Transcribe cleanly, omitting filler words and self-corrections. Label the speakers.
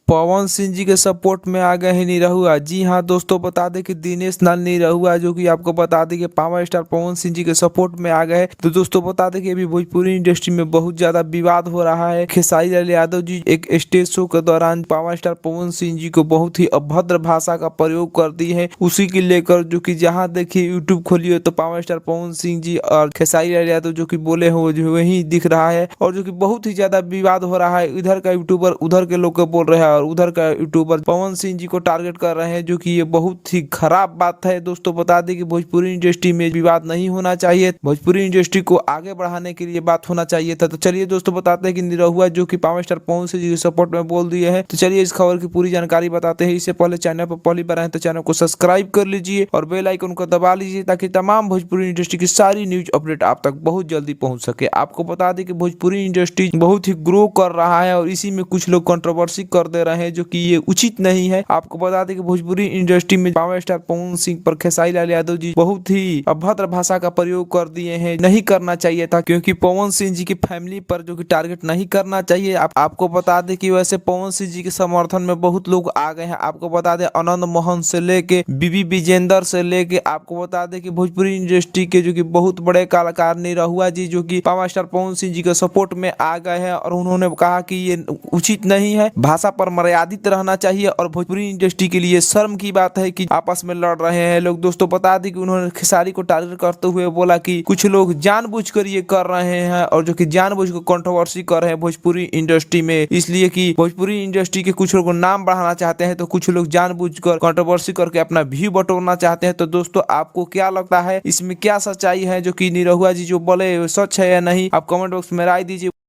Speaker 1: पवन सिंह जी के सपोर्ट में आ गए हैं निरहुआ। जी हाँ दोस्तों, बता दें कि दिनेश लाल निरहुआ जो कि आपको बता दें कि पावर स्टार पवन सिंह जी के सपोर्ट में आ गए। तो दोस्तों बता दें कि अभी भोजपुरी इंडस्ट्री में बहुत ज्यादा विवाद हो रहा है। खेसारी लाल यादव जी एक स्टेज शो के दौरान पावर स्टार पवन सिंह जी को बहुत ही अभद्र भाषा का प्रयोग कर दी है। उसी को लेकर जो कि जहाँ देखिए यूट्यूब खोलिए तो पावर स्टार पवन सिंह जी और खेसारी लाल यादव जो कि बोले हो जो वही दिख रहा है, और जो कि बहुत ही ज्यादा विवाद हो रहा है। इधर का यूट्यूबर उधर के लोग को बोल रहे हैं और उधर का यूट्यूबर पवन सिंह जी को टारगेट कर रहे हैं, जो कि ये बहुत ही खराब बात है। दोस्तों बता दें कि भोजपुरी इंडस्ट्री में विवाद नहीं होना चाहिए, भोजपुरी इंडस्ट्री को आगे बढ़ाने के लिए बात होना चाहिए था। तो चलिए दोस्तों बताते हैं कि निरहुआ जो कि पावर स्टार पवन सिंह जी के सपोर्ट में बोल दिए हैं। तो चलिए इस खबर की पूरी जानकारी बताते हैं। इससे पहले चैनल पर पहली बार आए तो चैनल को सब्सक्राइब कर लीजिए और बेल आइकन को दबा लीजिए, ताकि तमाम भोजपुरी इंडस्ट्री की सारी न्यूज अपडेट आप तक बहुत जल्दी पहुंच सके। आपको बता दें कि भोजपुरी इंडस्ट्री बहुत ही ग्रो कर रहा है और इसी में कुछ लोग कंट्रोवर्सी कर दे रहे हैं, जो कि ये उचित नहीं है। आपको बता दें कि भोजपुरी इंडस्ट्री में पावर स्टार पवन सिंह पर खेसारी लाल यादव जी बहुत ही अभद्र भाषा का प्रयोग कर दिए हैं। नहीं करना चाहिए था, क्योंकि पवन सिंह जी की फैमिली पर जो कि टारगेट नहीं करना चाहिए। आपको बता दें कि वैसे पवन सिंह जी के समर्थन में बहुत लोग आ गए हैं। आपको बता दें आनंद मोहन से लेके बीबी विजेंदर से लेके, आपको बता दें कि भोजपुरी इंडस्ट्री के जो कि बहुत बड़े कलाकार निरहुआ जी जो कि पावर स्टार पवन सिंह जी के सपोर्ट में आ गए हैं, और उन्होंने कहा कि ये उचित नहीं है, भाषा पर मर्यादित रहना चाहिए और भोजपुरी इंडस्ट्री के लिए शर्म की बात है कि आपस में लड़ रहे हैं लोग। दोस्तों बता दें कि उन्होंने खेसारी को टारगेट करते हुए बोला कि कुछ लोग जानबूझकर ये कर रहे हैं, और जो कि जानबूझकर कंट्रोवर्सी कर रहे हैं भोजपुरी इंडस्ट्री में, इसलिए कि भोजपुरी इंडस्ट्री के कुछ लोग नाम बढ़ाना चाहते हैं, तो कुछ लोग जानबूझकर कंट्रोवर्सी करके अपना व्यू बटोरना चाहते हैं। तो दोस्तों आपको क्या लगता है, इसमें क्या सच्चाई है जो कि निरहुआ जी जो बोले सच है या नहीं? आप कमेंट बॉक्स में राय दीजिए।